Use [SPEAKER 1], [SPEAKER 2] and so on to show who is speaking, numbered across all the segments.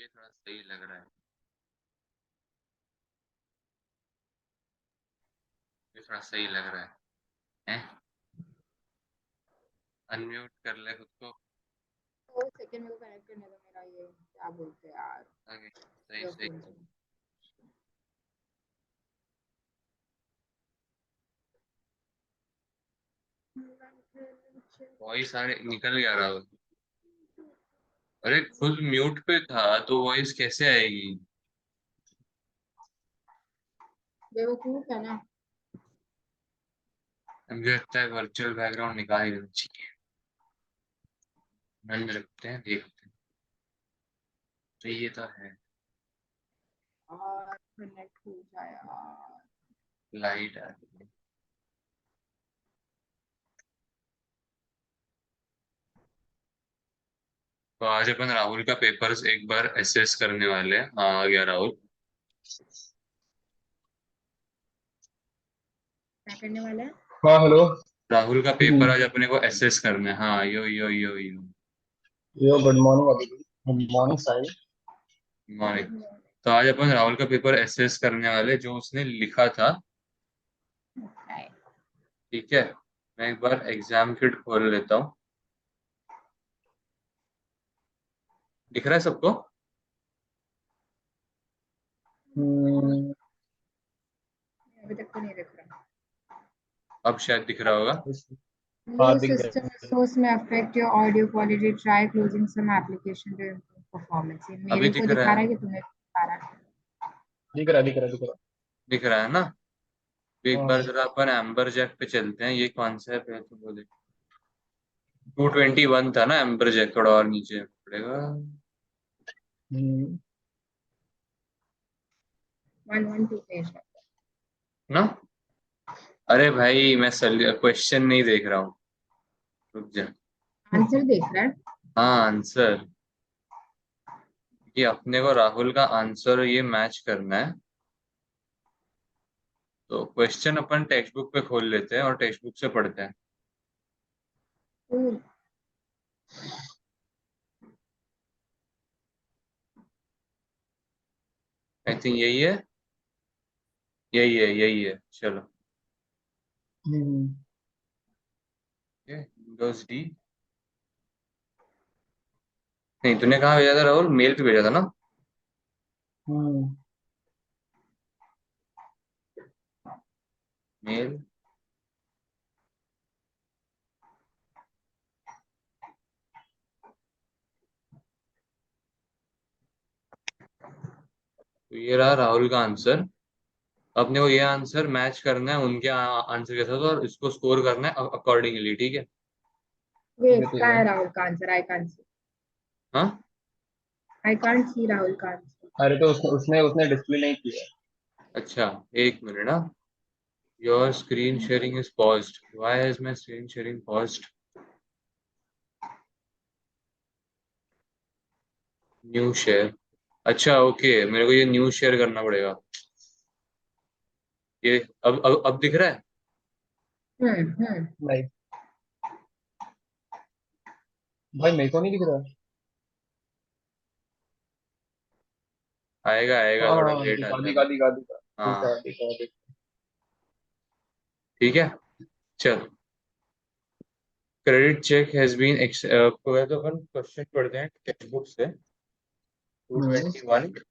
[SPEAKER 1] ये थोड़ा सही लग रहा है, ये थोड़ा सही लग रहा है? अनम्यूट कर ले खुद को।
[SPEAKER 2] तो सेकंड में कनेक्ट करने दो मेरा ये क्या बोलते हैं यार,
[SPEAKER 1] आगे सही सही। वॉइस आगे निकल गया राहुल। अरे खुद म्यूट पे था तो वॉइस कैसे आएगी?
[SPEAKER 2] बेवकूफ है ना।
[SPEAKER 1] मुझे लगता है वर्चुअल बैकग्राउंड निकाल ही देना चाहिए। बंद रखते हैं, देखते हैं। तो ये तो है।
[SPEAKER 2] और कनेक्ट हो जाए यार।
[SPEAKER 1] लाइट आ रही है। तो आज अपन राहुल का पेपर्स एक बार एसेस करने वाले हैं। हाँ आ गया राहुल।
[SPEAKER 2] क्या करने वाला है?
[SPEAKER 3] हाँ हेलो।
[SPEAKER 1] राहुल का पेपर आज अपने को एसेस करना है। हाँ यो यो यो यो।
[SPEAKER 3] यो गुड मॉर्निंग अभी। गुड मॉर्निंग साहिल।
[SPEAKER 1] मॉर्निंग। तो आज अपन राहुल का पेपर एसेस करने वाले जो उसने लिखा था। ठीक है, मैं एक बार एग्जाम किट खोल लेता हूँ। दिख रहा है सबको?
[SPEAKER 2] अभी तक तो नहीं दिख रहा।
[SPEAKER 1] अब शायद दिख रहा होगा।
[SPEAKER 3] हाँ
[SPEAKER 2] New
[SPEAKER 3] दिख
[SPEAKER 2] system
[SPEAKER 3] रहा
[SPEAKER 2] resource may affect your audio quality. Try closing some application to improve performance. ये
[SPEAKER 1] अभी
[SPEAKER 2] मेरे को
[SPEAKER 1] दिख
[SPEAKER 2] दिखा
[SPEAKER 1] रहा
[SPEAKER 2] रहा
[SPEAKER 1] है,
[SPEAKER 2] है कि तुम्हें दिखा रहा है?
[SPEAKER 3] दिख रहा दिख रहा दिख रहा।
[SPEAKER 1] दिख रहा है ना? तो एक
[SPEAKER 3] हाँ
[SPEAKER 1] बार जरा अपन एम्बर जैक पे चलते हैं। ये कौन सा है पहले तो बोले। 221 था ना एम्बर जैक, थोड़ा और नीचे पड़ेगा
[SPEAKER 2] 112 पेज है।
[SPEAKER 1] ना। अरे भाई मैं क्वेश्चन नहीं देख रहा हूँ, रुक जा।
[SPEAKER 2] आंसर देख रहा है?
[SPEAKER 1] हाँ आंसर। ये अपने को राहुल का आंसर ये मैच करना है। तो क्वेश्चन अपन टेक्स्ट बुक पे खोल लेते हैं और टेक्स्ट बुक से पढ़ते हैं। आई थिंक यही है, यही है, यही है। चलो विंडोज डी। नहीं, तूने कहाँ भेजा था राहुल? मेल पे भेजा था ना? मेल। तो ये रहा राहुल का आंसर। अपने को ये आंसर मैच करना है उनके आंसर के साथ और इसको स्कोर करना है अकॉर्डिंगली। ठीक है?
[SPEAKER 2] ये
[SPEAKER 3] ये
[SPEAKER 2] इसका
[SPEAKER 3] ठीक है।
[SPEAKER 2] है राहुल का आंसर।
[SPEAKER 1] हाँ
[SPEAKER 2] आई कांट सी राहुल का आंसर।
[SPEAKER 3] अरे तो उसने उसने उसने डिस्प्ले नहीं किया।
[SPEAKER 1] अच्छा, एक मिनट ना। Your screen sharing is paused. Why is my screen sharing paused? New share. अच्छा ओके, मेरे को ये न्यू शेयर करना पड़ेगा। ये अब दिख रहा है?
[SPEAKER 3] नहीं भाई मेरे को नहीं दिख रहा।
[SPEAKER 1] आएगा आएगा, थोड़ा
[SPEAKER 3] हाँ
[SPEAKER 1] लेट
[SPEAKER 3] दिखा
[SPEAKER 1] आता है।
[SPEAKER 3] दिखा दिखा दिखा दिखा
[SPEAKER 1] हाँ
[SPEAKER 3] दिखा दिखा।
[SPEAKER 1] ठीक है। चल, क्रेडिट चेक हैज बीन तो अपन क्वेश्चन पढ़ते हैं टेक्स्ट बुक से। 221।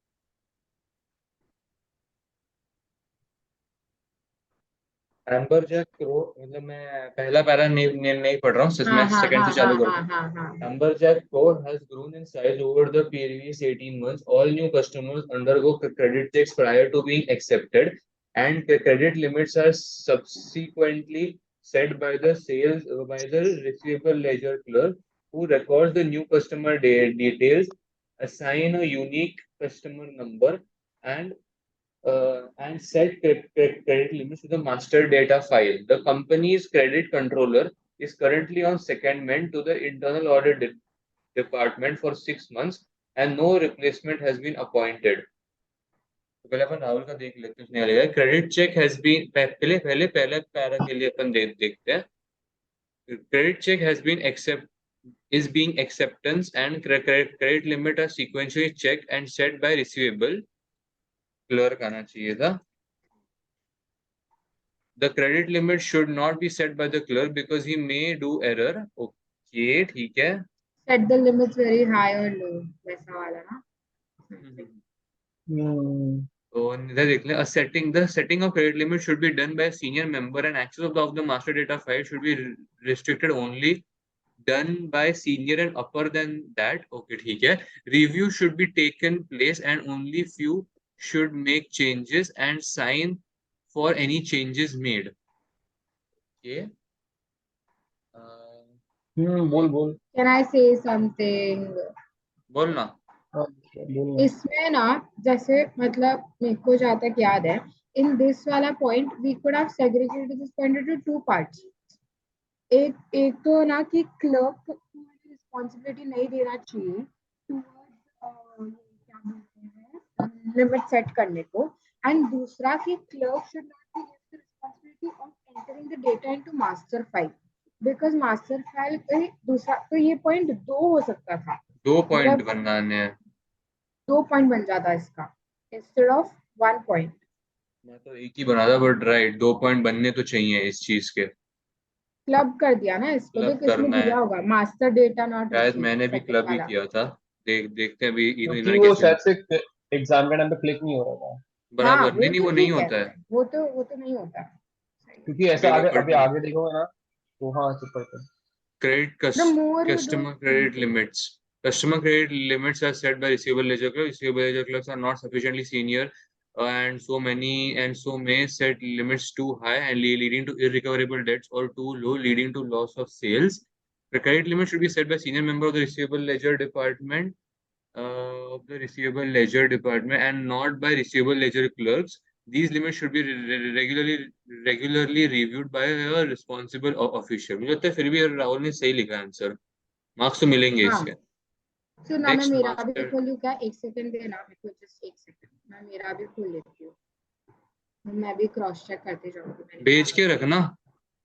[SPEAKER 1] एम्बरजैक रो, मतलब मैं पहला पैरा नहीं पढ़ रहा हूँ,
[SPEAKER 2] हाँ
[SPEAKER 1] मैं
[SPEAKER 2] हाँ
[SPEAKER 1] सेकंड
[SPEAKER 2] हाँ
[SPEAKER 1] से
[SPEAKER 2] हाँ
[SPEAKER 1] चालू करता
[SPEAKER 2] हाँ
[SPEAKER 1] हूँ।
[SPEAKER 2] हाँ हाँ हाँ।
[SPEAKER 1] Amberjack core has grown in size over the previous 18 months. All new customers undergo credit checks prior to being accepted, and the credit limits are subsequently set by the receivable ledger clerk, who records the new customer details, assign a unique customer number, and set credit limits to the master data file. The company's credit controller is currently on secondment to the internal audit department for 6 months, and no replacement has been appointed. तो पहले अपन राहुल का देख लेते हैं, उसने लिखा है credit check has been. पहले पहले पहले पैरा के लिए अपन देखते हैं। Credit check has been is being acceptance and credit limit are sequentially checked and set by receivable clerk आना चाहिए था. The credit limit should not be set by the clerk because he may do error. Okay, ठीक है.
[SPEAKER 2] Set the limits very high or low. वैसा वाला ना.
[SPEAKER 1] तो इधर देख लें. The setting of credit limit should be done by a senior member and access of the master data file should be restricted only done by senior and upper than that. Okay, ठीक है. Review should be taken place and only few should make changes and sign for any changes made. Okay.
[SPEAKER 3] बोल.
[SPEAKER 2] Can I say something?
[SPEAKER 1] बोलना.
[SPEAKER 3] बोलना.
[SPEAKER 2] इसमें ना जैसे मतलब मेरे को जहाँ तक याद है, in this वाला point we could have segregated this point into two parts. एक तो ना कि क्लर्क को रिस्पॉन्सिबिलिटी नहीं देना चाहिए टुवर्ड्स क्या बोलते हैं लिमिट सेट करने को, एंड दूसरा कि clerk should not be given the responsibility of entering the data into master file, because master file पे दूसरा तो ये पॉइंट दो हो सकता था.
[SPEAKER 1] 2 पॉइंट बनाने हैं.
[SPEAKER 2] 2 पॉइंट बन जाता इसका इंस्टेड ऑफ 1 पॉइंट.
[SPEAKER 1] मैं तो एक ही बना था बट राइट 2 पॉइंट बनने तो चाहिए इस चीज के.
[SPEAKER 2] क्लब कर दिया ना इसको,
[SPEAKER 1] क्लब
[SPEAKER 2] तो किसमें
[SPEAKER 1] करना है.
[SPEAKER 2] दिया होगा मास्टर डेटा नॉट
[SPEAKER 1] शायद
[SPEAKER 2] रिसीव्ड
[SPEAKER 1] मैंने भी
[SPEAKER 2] सेकंड
[SPEAKER 1] क्लब ही
[SPEAKER 2] वाला.
[SPEAKER 1] किया था. देखते हैं अभी
[SPEAKER 3] क्योंकि
[SPEAKER 1] इन्होंने
[SPEAKER 3] वो
[SPEAKER 1] कैसे
[SPEAKER 3] शायद से एग्जाम के टाइम पे क्लिक नहीं हो रहा था.
[SPEAKER 2] हाँ
[SPEAKER 1] बराबर. नहीं
[SPEAKER 2] वो
[SPEAKER 1] वो
[SPEAKER 2] तो
[SPEAKER 1] नहीं
[SPEAKER 2] ठीक है,
[SPEAKER 1] होता है.
[SPEAKER 2] वो तो नहीं होता.
[SPEAKER 3] क्योंकि ऐसा आगे अभी आगे देखोगे ना तो हाँ सुपर पर
[SPEAKER 1] Credit
[SPEAKER 2] The more you do,
[SPEAKER 1] customer credit limits. Customer credit limits are set by receivable ledger clerk. Receivable ledger clerks are not sufficiently senior, and so may set limits too high and leading to irrecoverable debts, or too low, leading to loss of sales. The credit limit should be set by senior member of the receivable ledger department, and not by receivable ledger clerks. These limits should be regularly reviewed by a responsible official. मुझे लगता है फिर भी राहुल ने सही लिखा answer. Marks तो मिलेंगे
[SPEAKER 2] हाँ
[SPEAKER 1] इसके.
[SPEAKER 2] तो ना मैं
[SPEAKER 1] नेक्स्ट
[SPEAKER 2] मेरा भी
[SPEAKER 1] मास्टर.
[SPEAKER 2] खोल लूँ क्या? एक सेकंड देना मेरे को, जस्ट एक सेकंड. मैं मेरा भी खोल लेती हूँ, मैं भी क्रॉस चेक करते जाऊंगी मैंने क्या
[SPEAKER 1] भेज के
[SPEAKER 2] बताया.
[SPEAKER 1] रखना.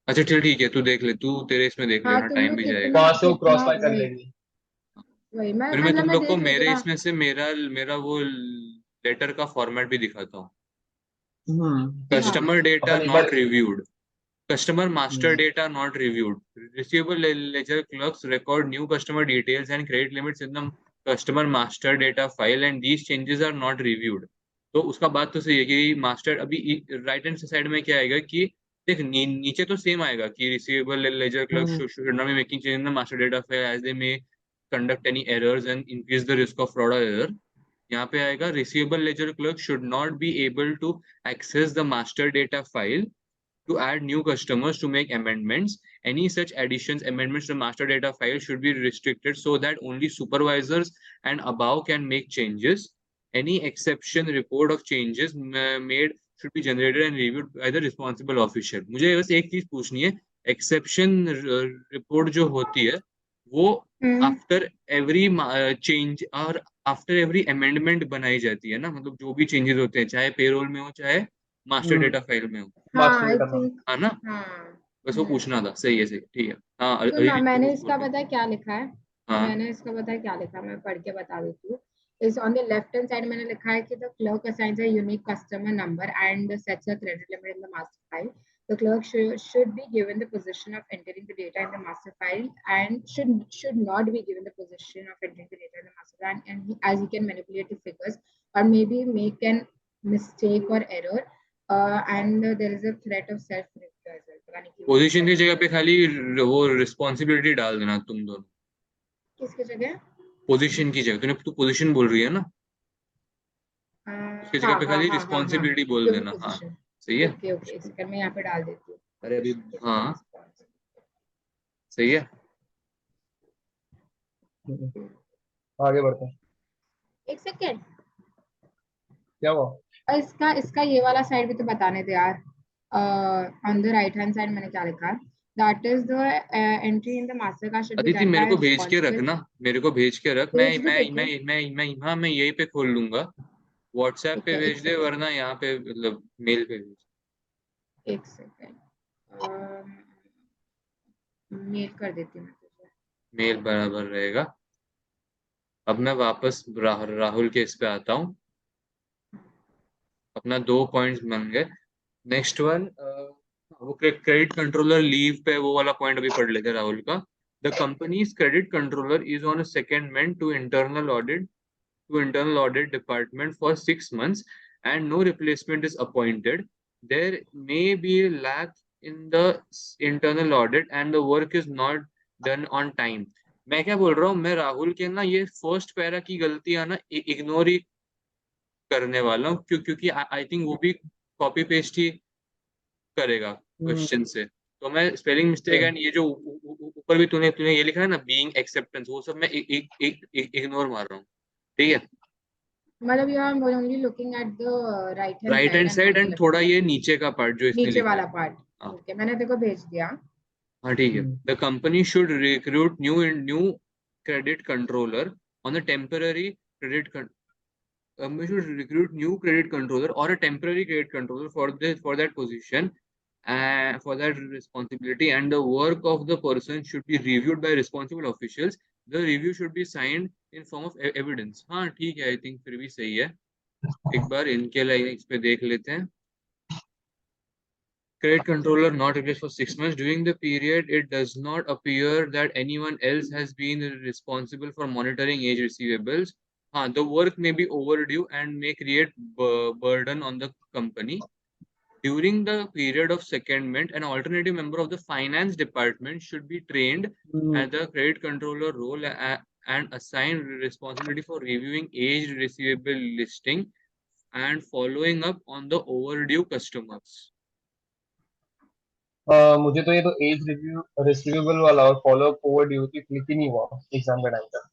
[SPEAKER 1] अच्छा चल ठीक है. तू देख ले. तू तेरे इसमें देख
[SPEAKER 2] हाँ
[SPEAKER 1] लेना.
[SPEAKER 2] तुम
[SPEAKER 1] टाइम
[SPEAKER 2] लोग
[SPEAKER 1] भी जाएगा.
[SPEAKER 2] कितना
[SPEAKER 3] वहां से वो क्रॉस
[SPEAKER 2] कितना
[SPEAKER 3] बाय कर
[SPEAKER 2] वही
[SPEAKER 3] लेंगे.
[SPEAKER 2] वही मैं
[SPEAKER 1] फिर मैं
[SPEAKER 2] मतलब
[SPEAKER 1] तुम
[SPEAKER 2] मैं
[SPEAKER 1] लोग को
[SPEAKER 2] देख लेती
[SPEAKER 1] मेरे
[SPEAKER 2] ना.
[SPEAKER 1] इसमें से मेरा वो लेटर का फॉर्मेट भी दिखाता हूँ.
[SPEAKER 3] ठीक है.
[SPEAKER 2] हाँ
[SPEAKER 1] कस्टमर डेटा
[SPEAKER 3] अपन एक
[SPEAKER 1] not
[SPEAKER 3] bar.
[SPEAKER 1] Reviewed. Customer master data not reviewed. Receivable ledger clerks record new customer details and credit limits in the customer master data file and these changes are not reviewed. तो उसका बात तो सही है कि master अभी right hand side में क्या आएगा कि देख नीचे तो सेम आएगा कि receivable ledger clerk should not be making change in the master data file as they may conduct any errors and increase the risk of fraud or error. यहाँ पे आएगा receivable ledger clerk should not be able to access the master data file to add new customers to make amendments. Any such additions, amendments to master data file should be restricted so that only supervisors and above can make changes. Any exception report of changes made should be generated and reviewed by the responsible official. मुझे बस एक चीज पूछनी है. Exception report जो होती है वो आफ्टर एवरी चेंज और आफ्टर एवरी अमेंडमेंट बनाई जाती है ना. मतलब जो भी चेंजेस होते हैं चाहे पेरोल में हो चाहे मास्टर डेटा फाइल में हो.
[SPEAKER 2] हाँ
[SPEAKER 3] मास्टर
[SPEAKER 2] आई
[SPEAKER 3] डेटा में.
[SPEAKER 2] थिंक
[SPEAKER 1] हाँ ना.
[SPEAKER 2] हाँ.
[SPEAKER 1] बस वो पूछना था. सही है. सही ठीक है. हाँ
[SPEAKER 2] तो ना
[SPEAKER 1] अदिति
[SPEAKER 2] मैंने
[SPEAKER 1] कुछ
[SPEAKER 2] इसका
[SPEAKER 1] बोल
[SPEAKER 2] पता है क्या लिखा है.
[SPEAKER 1] रहे. हाँ
[SPEAKER 2] मैंने इसका पता है क्या लिखा है, मैं पढ़ के बता देती हूँ. इस on the left hand side मैंने लिखा है कि the clerk assigns a unique customer number and sets a credit limit in the master file. The clerk should be given the position of entering the data in the master file and should not be given the position of entering the data in the master file, and as he can manipulate the figures or maybe make an mistake or error, and there is a threat of self review as well. पता नहीं क्यों
[SPEAKER 1] position की
[SPEAKER 2] self
[SPEAKER 1] जगह पे
[SPEAKER 2] review.
[SPEAKER 1] खाली वो responsibility डाल देना तुम दोनों.
[SPEAKER 2] किसकी जगह?
[SPEAKER 1] पोजीशन की जगह तू पोजीशन बोल रही है ना. उसकी जगह
[SPEAKER 2] हाँ
[SPEAKER 1] पे
[SPEAKER 2] हाँ
[SPEAKER 1] खाली
[SPEAKER 2] हाँ हाँ हाँ.
[SPEAKER 1] रिस्पॉन्सिबिलिटी बोल
[SPEAKER 2] जो भी
[SPEAKER 1] देना. हाँ
[SPEAKER 2] पोजीशन.
[SPEAKER 1] सही है.
[SPEAKER 2] ओके ओके, एक सेकंड मैं यहाँ पे डाल देती हूँ.
[SPEAKER 1] अरे अभी. हाँ
[SPEAKER 2] Responsibility.
[SPEAKER 1] सही है.
[SPEAKER 3] आगे बढ़ते हैं.
[SPEAKER 2] एक सेकंड.
[SPEAKER 3] क्या हुआ?
[SPEAKER 2] और इसका इसका ये वाला साइड भी तो बताने दे यार. On the right hand side मैंने क्या लिखा है? That is the entry in the master का शुड बी
[SPEAKER 1] अदिति
[SPEAKER 2] डन
[SPEAKER 1] मेरे
[SPEAKER 2] बाय
[SPEAKER 1] को भेज के
[SPEAKER 2] रिस्पांसिबल.
[SPEAKER 1] रखना. मेरे को भेज के रख.
[SPEAKER 2] भेज दूँ तेरे को?
[SPEAKER 1] हाँ मैं यहीं पे खोल लूंगा. व्हाट्सएप
[SPEAKER 2] ठीक
[SPEAKER 1] पे
[SPEAKER 2] है एक
[SPEAKER 1] भेज दे
[SPEAKER 2] सेकंड.
[SPEAKER 1] वरना यहाँ पे मतलब मेल पे भेज.
[SPEAKER 2] एक सेकंड मेल कर देती हूँ मैं तुझे.
[SPEAKER 1] मेल बराबर रहेगा। अब मैं वापस राहुल के इस पे आता हूँ। अपना 2 पॉइंट्स बन गए। नेक्स्ट वन, वो क्रेडिट कंट्रोलर लीव पे वो वाला पॉइंट अभी पढ़ लेते हैं राहुल का। The company's credit controller is on a secondment to internal audit department for 6 months and no replacement is appointed. There may be a lack in the internal audit and the work is not done on time. मैं क्या बोल रहा हूँ, मैं राहुल के ना ये first para की गलतियां ना इग्नोर ही करने वाला हूँ, क्योंकि आई थिंक वो भी कॉपी पेस्ट ही करेगा क्वेश्चन से। तो मैं स्पेलिंग मिस्टेक एंड ये जो ऊपर भी तूने तूने ये लिखा है ना बीइंग एक्सेप्टेंस, वो सब मैं इग्नोर मार रहा हूँ। ठीक है,
[SPEAKER 2] मतलब you are only looking at the
[SPEAKER 1] right hand
[SPEAKER 2] side
[SPEAKER 1] side
[SPEAKER 2] and
[SPEAKER 1] and थोड़ा ये नीचे का पार्ट जो इसने
[SPEAKER 2] नीचे
[SPEAKER 1] लिखा है।
[SPEAKER 2] वाला पार्ट।
[SPEAKER 1] हाँ
[SPEAKER 2] ओके, मैंने तेरे को भेज दिया।
[SPEAKER 1] हाँ ठीक है। The company should recruit new credit controller on a temporary credit we should recruit new credit controller or a temporary credit controller for that position, for that responsibility, and the work of the person should be reviewed by responsible officials. The review should be signed in form of evidence. हाँ ठीक है, I think फिर भी सही है। एक बार इनके line इस पे देख लेते हैं। Credit controller not replaced for 6 months. During the period, it does not appear that anyone else has been responsible for monitoring age receivables. The work may be overdue and may create burden on the company. During the period of secondment, an alternative member of the finance department should be trained at the credit controller role and assigned responsibility for reviewing aged receivable listing and following up on the overdue customers.
[SPEAKER 3] मुझे तो ये तो as review receivable वाला और follow up over due की click ही नहीं हुआ exam के टाइम का।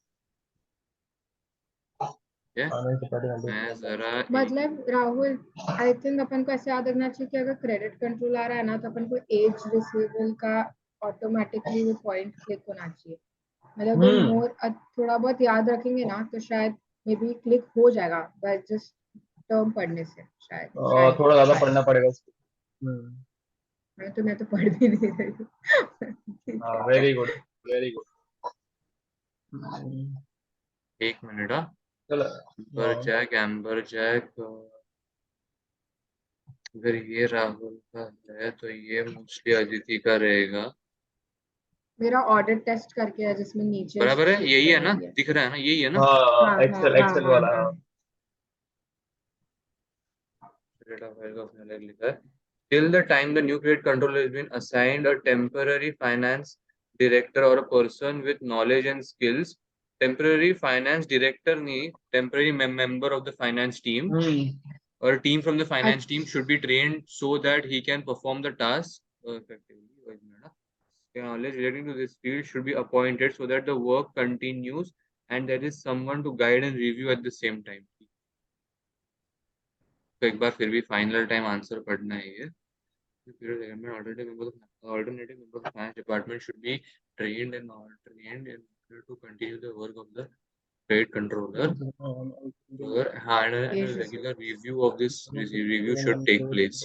[SPEAKER 3] आने से पहले
[SPEAKER 1] मैं जरा
[SPEAKER 2] मतलब राहुल, आई थिंक अपन को ऐसे याद रखना चाहिए कि अगर क्रेडिट कंट्रोल आ रहा है ना, तो अपन को एज रिसीवेबल का ऑटोमेटिकली वो पॉइंट क्लिक होना चाहिए। मतलब अगर मोर थोड़ा बहुत याद रखेंगे ना, तो शायद मे बी क्लिक हो जाएगा, बस जस्ट टर्म पढ़ने से शायद शायद
[SPEAKER 3] थोड़ा ज्यादा पढ़ना पड़ेगा इसको।
[SPEAKER 2] मैं तो पढ़ भी नहीं रही हूँ।
[SPEAKER 3] Very good, very good.
[SPEAKER 1] एक मिनट।
[SPEAKER 3] चलो
[SPEAKER 1] एम्बरजैक अगर ये राहुल का है तो ये मोस्टली अदिति का रहेगा।
[SPEAKER 2] मेरा ऑडिट टेस्ट करके है जिसमें नीचे
[SPEAKER 1] बराबर है, यही है ना,
[SPEAKER 2] वही
[SPEAKER 1] दिख रहा है ना, यही है ना।
[SPEAKER 3] हाँ, एक्सेल वाला।
[SPEAKER 1] लिखा है till the time the new credit controller has been assigned a temporary finance director or a person with knowledge and skills. Temporary finance director नहीं, temporary member of the finance team or a team from the finance team should be trained so that he can perform the task effectively. Knowledge relating to this field should be appointed so that the work continues and there is someone to guide and review at the same time. तो एक बार फिर भी final time answer पढ़ना है ये। Alternative member of the finance department should be trained in order to continue the work of the credit controller. And a regular review of this review should take place.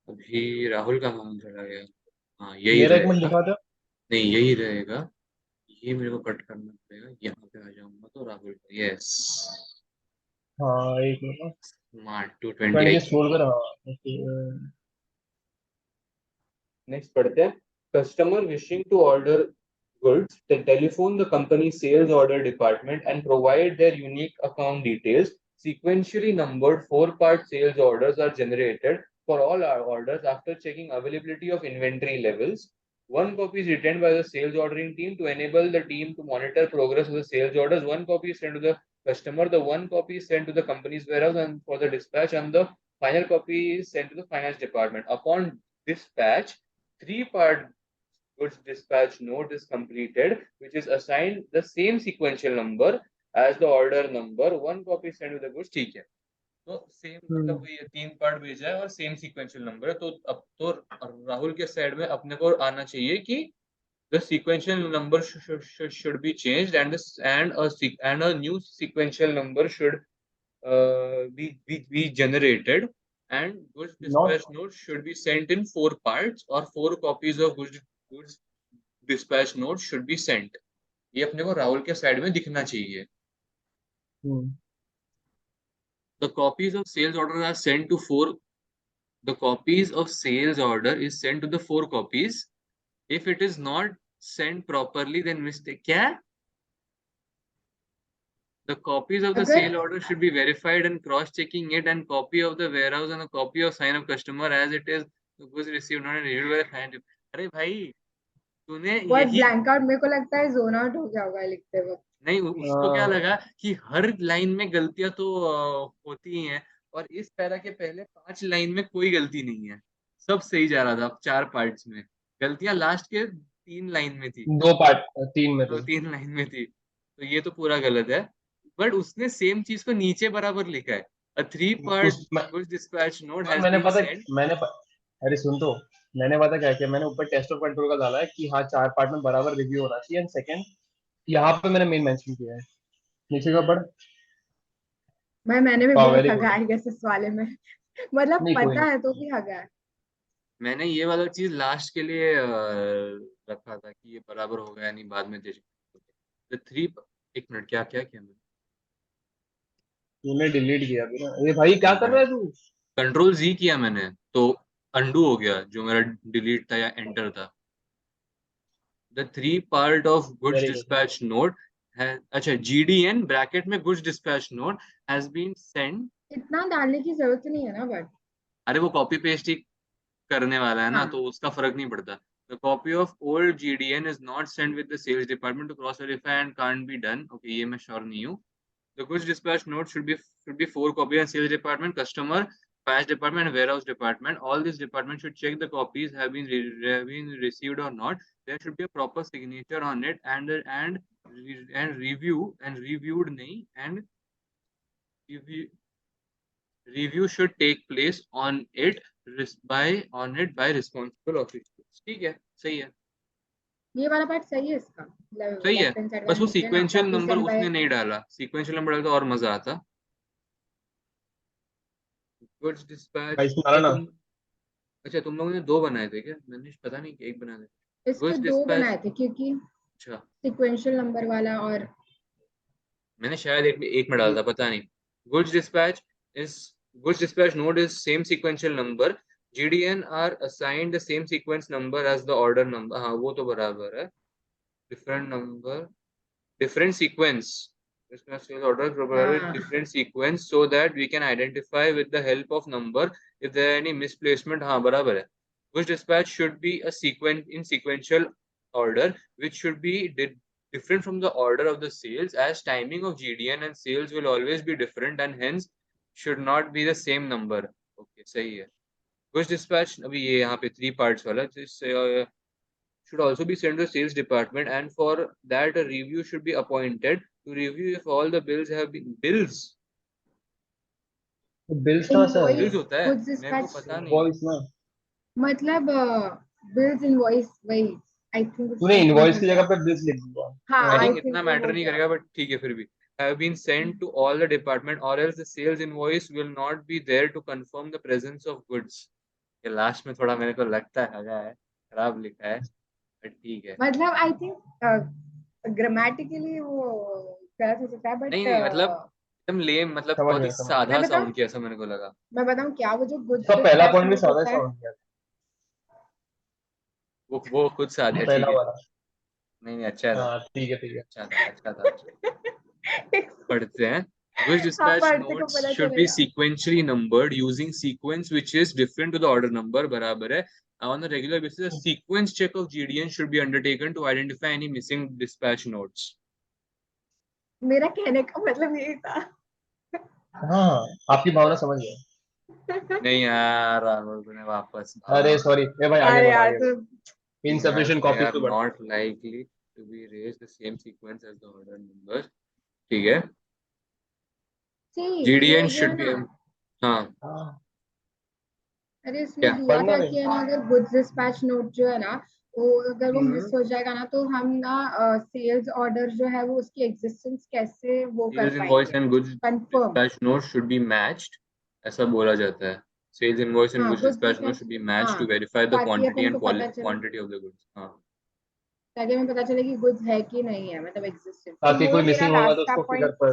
[SPEAKER 1] अभी राहुल का नाम चला गया। हाँ यही रहेगा। नहीं यही रहेगा, ये मेरे को कट करना पड़ेगा, यहाँ पे आ जाऊंगा तो राहुल का। यस,
[SPEAKER 3] हाँ एक मिनट,
[SPEAKER 1] स्मार्ट 228
[SPEAKER 3] स्क्रॉल कर।
[SPEAKER 1] नेक्स्ट पढ़ते हैं। Customer wishing to order goods, they telephone the company's sales order department and provide their unique account details. Sequentially numbered 4-part sales orders are generated for all our orders after checking availability of inventory levels. One copy is retained by the sales ordering team to enable the team to monitor progress of the sales orders. One copy is sent to the customer. The one copy is sent to the company's warehouse and for the dispatch, and the final copy is sent to the finance department. Upon dispatch, 3-part goods dispatch note is completed, which is assigned the same sequential number as the order number. One copy sent with the goods. ठीक है, तो same मतलब ये 3 part भेजा है और same sequential number है। तो अब तो राहुल के साइड में अपने को आना चाहिए कि the sequential number should be changed and a new sequential number should be generated, and goods dispatch note should be sent in 4 parts or 4 copies of goods goods dispatch note should be sent. ये अपने को राहुल के side में दिखना चाहिए. The copies of sales order are sent to four. The copies of sales order is sent to the 4 copies. If it is not sent properly, then mistake. क्या? The copies of the
[SPEAKER 2] अगर
[SPEAKER 1] sale order should be verified and cross-checking it, and copy of the warehouse and a copy of sign of customer as it is was received not reviewed by the client. अरे भाई तूने
[SPEAKER 2] बहुत
[SPEAKER 1] यही
[SPEAKER 2] blank out, मेरे को लगता है zone out हो गया होगा लिखते वक्त.
[SPEAKER 1] नहीं, उसको क्या लगा कि हर लाइन में गलतियां तो होती ही हैं, और इस पैरा के पहले 5 लाइन में कोई गलती नहीं है, सब सही जा रहा था. 4 पार्ट्स में गलतियां लास्ट के 3 लाइन में थी,
[SPEAKER 3] 2 पार्ट 3 में
[SPEAKER 1] तो
[SPEAKER 3] थे.
[SPEAKER 1] 3 लाइन में थी, तो ये तो पूरा गलत है. बट उसने सेम चीज को नीचे बराबर लिखा है. A 3 part goods dispatch note has
[SPEAKER 3] मैंने
[SPEAKER 1] been
[SPEAKER 3] पता
[SPEAKER 1] sent.
[SPEAKER 3] अरे सुन तो, मैंने पता क्या किया, मैंने ऊपर टेस्ट ऑफ कंट्रोल का डाला है कि हाँ 4 पार्ट में बराबर रिव्यू होना चाहिए. एंड सेकंड यहाँ पे मैंने मेन मेंशन किया है, नीचे का पढ़.
[SPEAKER 2] मैंने भी
[SPEAKER 3] वेरी
[SPEAKER 2] बहुत
[SPEAKER 3] गुड.
[SPEAKER 2] हगा है इस वाले में. मतलब
[SPEAKER 3] नहीं कोई
[SPEAKER 2] पता
[SPEAKER 3] नहीं.
[SPEAKER 2] है तो भी हगा है.
[SPEAKER 1] मैंने ये वाला चीज लास्ट के लिए रखा था कि ये बराबर हो गया नहीं, बाद में The 3 एक मिनट, क्या क्या किया मैंने?
[SPEAKER 3] तूने डिलीट किया भी ना. ये भाई क्या कर रहा है तू?
[SPEAKER 1] कंट्रोल Z किया मैंने तो अंडू हो गया जो मेरा डिलीट था या एंटर था. The 3 part of goods
[SPEAKER 3] very good.
[SPEAKER 1] dispatch note has, अच्छा GDN ब्रैकेट में goods dispatch note has been sent.
[SPEAKER 2] इतना डालने की जरूरत नहीं है ना बट.
[SPEAKER 1] अरे वो कॉपी पेस्ट ही करने वाला है ना,
[SPEAKER 2] हाँ.
[SPEAKER 1] तो उसका फर्क नहीं पड़ता. The copy of old GDN is not sent with the sales department to cross verify and can't be done. Okay, ये मैं श्योर नहीं हूँ. The goods dispatch note should be 4 copies in sales department, customer, finance department, and warehouse department. All these departments should check the copies have been received or not. There should be a proper signature on it and reviewed नहीं, and review should take place on it by responsible officials. ठीक है, सही है.
[SPEAKER 2] ये वाला part सही है इसका.
[SPEAKER 1] सही है,
[SPEAKER 2] लेफ्ट हैंड साइड
[SPEAKER 1] बस वो
[SPEAKER 2] वाला
[SPEAKER 1] sequential
[SPEAKER 2] copy
[SPEAKER 1] number
[SPEAKER 2] send by.
[SPEAKER 1] उसने नहीं डाला. सीक्वेंशियल नंबर डाला तो और मजा आता. Goods dispatch.
[SPEAKER 3] भाई इसमें डाला ना.
[SPEAKER 1] अच्छा तुम लोगों ने 2 बनाए थे क्या? मैंने पता नहीं कि 1 बनाए थे.
[SPEAKER 2] इसके
[SPEAKER 1] गुड्स
[SPEAKER 2] 2
[SPEAKER 1] डिस्पैच.
[SPEAKER 2] बनाए थे क्योंकि
[SPEAKER 1] अच्छा
[SPEAKER 2] सीक्वेंशियल नंबर वाला और
[SPEAKER 1] मैंने शायद एक में डाला था, पता नहीं. Goods dispatch is goods dispatch node is same sequential number. GDN are assigned the same sequence number as the order number. हाँ वो तो बराबर है. Different number, different sequence. Sales order provided different sequence so that we can identify with the help of number if there are any misplacement. हाँ बराबर है. Goods dispatch should be a sequential order which should be different from the order of the sales, as timing of GDN and sales will always be different and hence should not be the same number. Okay, सही है. Goods dispatch अभी ये यहाँ पे 3 parts वाला should also be sent to the sales department, and for that a review should be appointed to review if all the bills have been bills
[SPEAKER 3] कहाँ से आ
[SPEAKER 1] bills
[SPEAKER 3] गया?
[SPEAKER 1] होता है,
[SPEAKER 2] goods
[SPEAKER 1] मेरे को
[SPEAKER 2] dispatch
[SPEAKER 1] पता नहीं.
[SPEAKER 3] इनवॉइस ना.
[SPEAKER 2] मतलब बिल्स इनवॉइस वही. आई थिंक
[SPEAKER 3] तूने इनवॉइस की जगह पे बिल्स लिख दिया.
[SPEAKER 2] हाँ
[SPEAKER 1] I
[SPEAKER 2] आई
[SPEAKER 1] think
[SPEAKER 2] थिंक
[SPEAKER 1] इतना मैटर नहीं करेगा, बट ठीक है फिर भी. Have been sent to all the department or else the sales invoice will not be there to confirm the presence of goods. ये लास्ट में थोड़ा मेरे को लगता है लगा है खराब लिखा है, बट ठीक है.
[SPEAKER 2] मतलब आई थिंक ग्रामेटिकली वो गलत हो सकता है बट
[SPEAKER 1] नहीं मतलब एकदम लेम, मतलब
[SPEAKER 3] समझ
[SPEAKER 1] बहुत ही
[SPEAKER 3] गया समझ
[SPEAKER 1] साधा
[SPEAKER 2] मैं बताऊं
[SPEAKER 1] साउंड किया, ऐसा मेरे को लगा.
[SPEAKER 2] मैं बताऊं क्या वो जो गुड्स
[SPEAKER 3] उसका पहला
[SPEAKER 2] डिस्पैच
[SPEAKER 3] पॉइंट भी
[SPEAKER 2] नोट
[SPEAKER 3] सादा
[SPEAKER 2] होता है.
[SPEAKER 3] साउंड किया.
[SPEAKER 1] वो खुद साधा है, ठीक
[SPEAKER 3] पहला
[SPEAKER 1] है.
[SPEAKER 3] वाला.
[SPEAKER 1] नहीं नहीं अच्छा था.
[SPEAKER 3] हाँ ठीक है ठीक है.
[SPEAKER 1] अच्छा था, अच्छा था. पढ़ते हैं. Goods
[SPEAKER 2] हाँ
[SPEAKER 1] dispatch
[SPEAKER 2] पढ़ते को
[SPEAKER 1] notes
[SPEAKER 2] पता
[SPEAKER 1] should be
[SPEAKER 2] चलेगा.
[SPEAKER 1] sequentially numbered using sequence which is different to the order number. बराबर है. On a regular basis, a sequence check of GDN should be undertaken to identify any missing dispatch notes.
[SPEAKER 2] मेरा कहने का मतलब यही था.
[SPEAKER 3] हाँ आपकी भावना समझ गया.
[SPEAKER 1] नहीं यार राहुल तूने वापस.
[SPEAKER 3] अरे सॉरी. ए भाई आगे
[SPEAKER 2] अरे
[SPEAKER 3] बढ़
[SPEAKER 2] यार
[SPEAKER 3] आगे
[SPEAKER 2] तो
[SPEAKER 3] बढ़. insufficient
[SPEAKER 1] They
[SPEAKER 3] copies
[SPEAKER 1] are
[SPEAKER 3] पे बढ़.
[SPEAKER 1] not likely to be raised the same sequence as the order numbers. ठीक है.
[SPEAKER 2] see
[SPEAKER 1] GDN
[SPEAKER 2] ये जो है
[SPEAKER 1] should be.
[SPEAKER 2] ना.
[SPEAKER 1] हाँ
[SPEAKER 2] अरे इसमें
[SPEAKER 1] क्या?
[SPEAKER 2] दिया
[SPEAKER 3] पढ़ना
[SPEAKER 2] था
[SPEAKER 3] रे.
[SPEAKER 2] कि है ना अगर गुड्स डिस्पैच नोट जो है ना वो अगर वो मिस हो जाएगा ना तो हम ना सेल्स ऑर्डर जो है वो उसकी एग्जिस्टेंस कैसे वो कर
[SPEAKER 1] Sales invoice
[SPEAKER 2] पाएंगे
[SPEAKER 1] and goods
[SPEAKER 2] confirm.
[SPEAKER 1] dispatch notes should be matched. ऐसा बोला जाता है. Sales invoice and
[SPEAKER 2] हाँ,
[SPEAKER 1] goods
[SPEAKER 2] goods
[SPEAKER 1] dispatch note
[SPEAKER 2] dispatch,
[SPEAKER 1] should be matched to
[SPEAKER 2] हाँ,
[SPEAKER 1] verify the
[SPEAKER 2] ताकि
[SPEAKER 1] quantity
[SPEAKER 2] अपन
[SPEAKER 1] and
[SPEAKER 2] को पता चले,
[SPEAKER 1] quantity of the goods. हाँ.
[SPEAKER 2] ताकि हमें पता चले कि गुड्स है कि नहीं है, मतलब एग्जिस्टेंस। तो
[SPEAKER 3] ताकि
[SPEAKER 2] वो
[SPEAKER 3] कोई
[SPEAKER 2] मेरा
[SPEAKER 3] मिसिंग होगा तो
[SPEAKER 2] लास्ट का
[SPEAKER 3] उसको फिगर
[SPEAKER 2] पॉइंट,
[SPEAKER 3] पर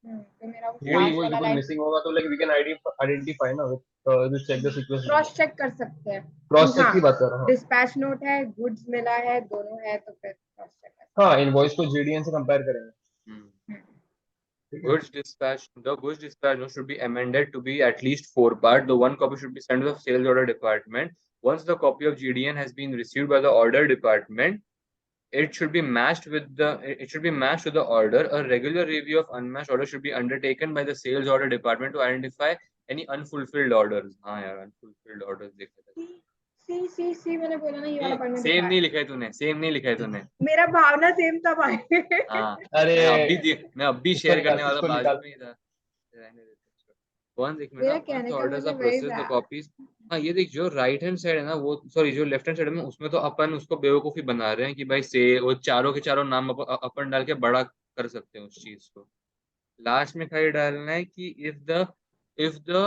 [SPEAKER 2] तो मेरा वो
[SPEAKER 3] वही
[SPEAKER 2] लास्ट
[SPEAKER 3] वही
[SPEAKER 2] वाला
[SPEAKER 3] कोई
[SPEAKER 2] लाइन
[SPEAKER 3] मिसिंग होगा तो लाइक वी कैन आइडेंटिफाई ना with check the sequence
[SPEAKER 2] cross check कर सकते हैं
[SPEAKER 3] क्रॉस
[SPEAKER 2] कि
[SPEAKER 3] चेक
[SPEAKER 2] हाँ
[SPEAKER 3] की बात कर रहा हूँ।
[SPEAKER 2] डिस्पैच नोट है, गुड्स मिला है, दोनों है, तो फिर क्रॉस चेक कर
[SPEAKER 3] हाँ इनवॉइस को जीडीएन से कंपेयर करेंगे।
[SPEAKER 1] Hmm.
[SPEAKER 2] सकते हैं।
[SPEAKER 3] ठीक है
[SPEAKER 1] Goods dispatch, the goods dispatch note should be amended to be at least 4 parts. The one copy should be sent to the sales order department. Once the copy of GDN has been received by the order department, it should be matched with it should be matched to the order. A regular review of unmatched orders should be undertaken by the sales order department to identify any unfulfilled orders. हाँ यार, unfulfilled orders देखे थे.
[SPEAKER 2] सी मैंने बोला ना, ये वाला point में
[SPEAKER 1] सेम
[SPEAKER 2] लिखा है।
[SPEAKER 1] नहीं लिखा है तूने, सेम नहीं लिखा है तूने.
[SPEAKER 2] मेरा भावना सेम था भाई।
[SPEAKER 1] हाँ,
[SPEAKER 3] अरे
[SPEAKER 1] मैं अब भी
[SPEAKER 3] इसको
[SPEAKER 1] शेयर
[SPEAKER 3] निकाल
[SPEAKER 1] करने वाला,
[SPEAKER 3] इसको
[SPEAKER 1] बाजू
[SPEAKER 3] निकाल
[SPEAKER 1] में ही था. रहने देते हैं इसको. एक मिनट ना,
[SPEAKER 2] मेरा
[SPEAKER 1] once
[SPEAKER 2] कहने
[SPEAKER 1] the
[SPEAKER 2] का
[SPEAKER 1] orders are
[SPEAKER 2] मतलब वही
[SPEAKER 1] processed,
[SPEAKER 2] था।
[SPEAKER 1] the copies. हाँ ये देख, जो राइट हैंड साइड है ना, वो सॉरी जो लेफ्ट हैंड साइड में, उसमें तो अपन उसको बेवकूफी बना रहे हैं कि भाई से वो चारों के चारों नाम अपन डाल के बड़ा कर सकते हैं उस चीज को. लास्ट में खाली डालना है कि if the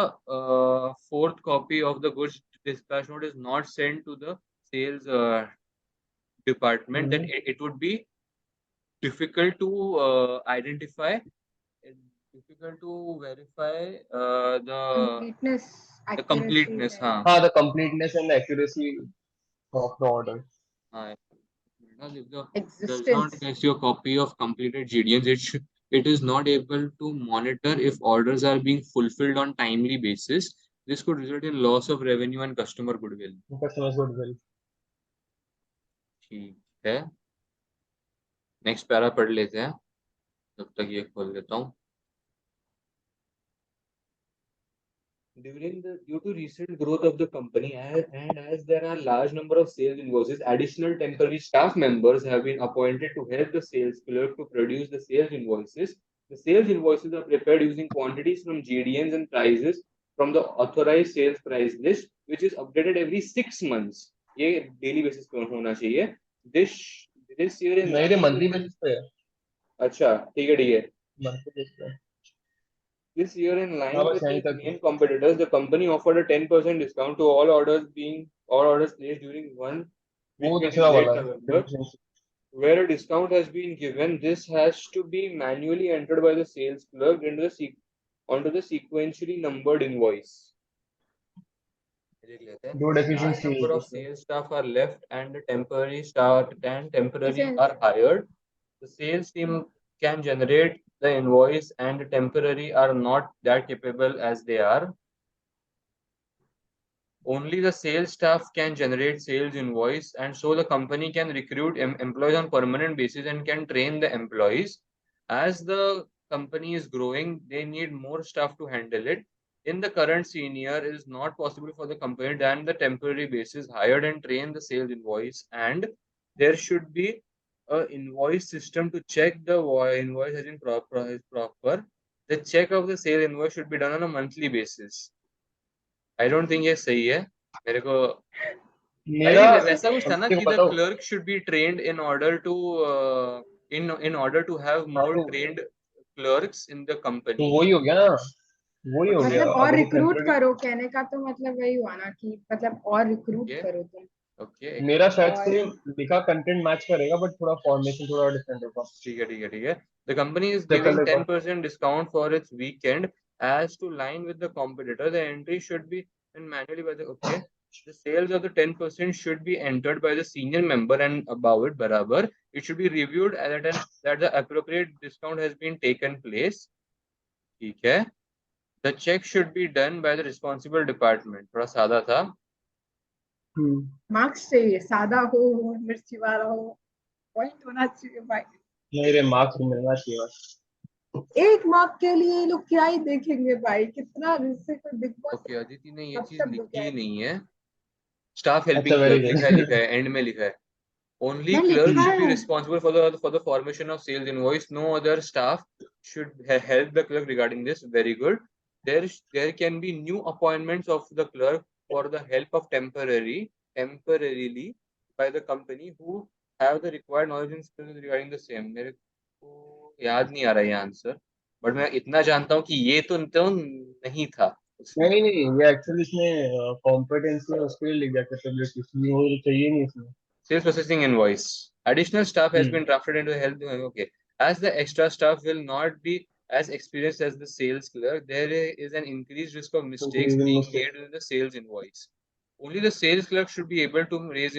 [SPEAKER 1] fourth copy of the goods dispatch note is not sent to the sales department, then it would be difficult to identify and difficult to verify
[SPEAKER 2] completeness,
[SPEAKER 1] the
[SPEAKER 2] accuracy,
[SPEAKER 1] completeness. हाँ.
[SPEAKER 3] हाँ the completeness and accuracy of the order.
[SPEAKER 1] हाँ. If the does not
[SPEAKER 2] existence.
[SPEAKER 1] get your copy of completed GDNs, it is not able to monitor if orders are being fulfilled on timely basis. This could result in loss of revenue and customer goodwill.
[SPEAKER 3] Customers goodwill.
[SPEAKER 1] ठीक है, next para पढ़ लेते हैं, तब तक ये खोल देता हूँ. Due to recent growth of the company, and as there are large number of sales invoices, additional temporary staff members have been appointed to help the sales clerk to produce the sales invoices. The sales invoices are prepared using quantities from GDNs and prices from the authorized sales price list, which is updated every 6 months. ये daily basis पे होना चाहिए. This this year in
[SPEAKER 3] नहीं रे monthly basis पे है।
[SPEAKER 1] अच्छा ठीक है.
[SPEAKER 3] मंथली बेसिस पे।
[SPEAKER 1] This year, in
[SPEAKER 3] हाँ
[SPEAKER 1] line
[SPEAKER 3] बस
[SPEAKER 1] with
[SPEAKER 3] यहीं
[SPEAKER 1] its
[SPEAKER 3] तक।
[SPEAKER 1] main competitors, the company offered a 10% discount to all orders placed during one
[SPEAKER 3] वो
[SPEAKER 1] weekend
[SPEAKER 3] दूसरा
[SPEAKER 1] in late
[SPEAKER 3] वाला है
[SPEAKER 1] November.
[SPEAKER 3] deficiency।
[SPEAKER 1] Where a discount has been given, this has to be manually entered by the sales clerk onto the sequentially numbered invoice.
[SPEAKER 3] दो
[SPEAKER 1] Large
[SPEAKER 3] deficiency
[SPEAKER 1] number
[SPEAKER 3] है
[SPEAKER 1] of
[SPEAKER 3] इसमें।
[SPEAKER 1] sales staff are left and the temporary
[SPEAKER 2] इसे
[SPEAKER 1] are hired. The sales team can generate the invoice and the temporary are not that capable as they are. Only the sales staff can generate sales invoice, and so the company can recruit employees on permanent basis and can train the employees. As the company is growing, they need more staff to handle it. In the current senior, it is not possible for the company than the temporary basis hired and train the sales invoice, and there should be a invoice system to check the invoice has been proper. The check of the sale invoice should be done on a monthly basis. I don't think ये सही है मेरे को.
[SPEAKER 3] मेरा
[SPEAKER 1] अरे वैसा कुछ था ना
[SPEAKER 3] तेरे
[SPEAKER 1] कि
[SPEAKER 3] को
[SPEAKER 1] द
[SPEAKER 3] बताओ।
[SPEAKER 1] Clerk should be trained in order to in order to have
[SPEAKER 3] हाँ
[SPEAKER 1] more trained clerks in the
[SPEAKER 3] तो
[SPEAKER 1] company.
[SPEAKER 3] वही हो गया ना, वही हो गया
[SPEAKER 2] मतलब और
[SPEAKER 3] अगर वो
[SPEAKER 2] रिक्रूट
[SPEAKER 3] टेम्पररी।
[SPEAKER 2] करो, कहने का तो मतलब वही हुआ ना कि मतलब और रिक्रूट
[SPEAKER 1] ओके
[SPEAKER 2] करो तुम।
[SPEAKER 1] ओके
[SPEAKER 3] मेरा शायद
[SPEAKER 2] और
[SPEAKER 3] से लिखा कंटेंट मैच करेगा बट थोड़ा फॉर्मेशन थोड़ा डिफरेंट होगा।
[SPEAKER 1] ठीक है. The company is
[SPEAKER 3] चेक कर
[SPEAKER 1] giving
[SPEAKER 3] ले एक बार।
[SPEAKER 1] 10% discount for its weekend as to line with the competitor. The entry should be done manually by the okay. The sales of the 10% should be entered by the senior member and above it barabar. It should be reviewed that the appropriate discount has been taken place. ठीक है. The check should be done by the responsible department. थोड़ा सादा था.
[SPEAKER 2] Marks चाहिए, सादा हो, मिर्ची वाला हो, पॉइंट होना चाहिए भाई।
[SPEAKER 3] नहीं रे मार्क्स मिलना चाहिए बस।
[SPEAKER 2] एक मार्क के लिए ये लोग क्या ही देखेंगे भाई, कितना जिससे कोई बिग बॉस
[SPEAKER 1] ओके अदिति ने ये
[SPEAKER 2] कब
[SPEAKER 1] चीज
[SPEAKER 2] तक
[SPEAKER 1] लिखी
[SPEAKER 2] क्या
[SPEAKER 1] ही
[SPEAKER 2] है।
[SPEAKER 1] नहीं है. स्टाफ
[SPEAKER 3] अच्छा
[SPEAKER 1] हेल्पिंग
[SPEAKER 3] वेरी
[SPEAKER 1] क्लर्क
[SPEAKER 3] गुड।
[SPEAKER 1] लिखा है एंड में लिखा है. Only
[SPEAKER 2] मैं
[SPEAKER 1] clerk
[SPEAKER 2] लिखा
[SPEAKER 1] should be
[SPEAKER 2] है।
[SPEAKER 1] responsible for the formation of sales invoice. No other staff should help the clerk regarding this. Very good. There can be new appointments of the clerk for the help of temporarily by the company who have the required knowledge and skills regarding the same. मेरे को याद नहीं आ रहा ये answer, but मैं इतना जानता हूँ कि ये तो नहीं था
[SPEAKER 3] नहीं नहीं, ये एक्चुअली इसने कॉम्पिटेंसी उसके लिए लिख दिया कैपेबिलिटी, वो तो चाहिए नहीं इसमें।
[SPEAKER 1] Sales processing invoice. Additional staff has been
[SPEAKER 3] hmm,
[SPEAKER 1] drafted into help. Okay. As the extra staff will not be as experienced as the sales clerk, there is an increased risk of mistakes
[SPEAKER 3] increasing
[SPEAKER 1] being
[SPEAKER 3] mistake.
[SPEAKER 1] made in the sales invoice. Only the sales clerk should be able to raise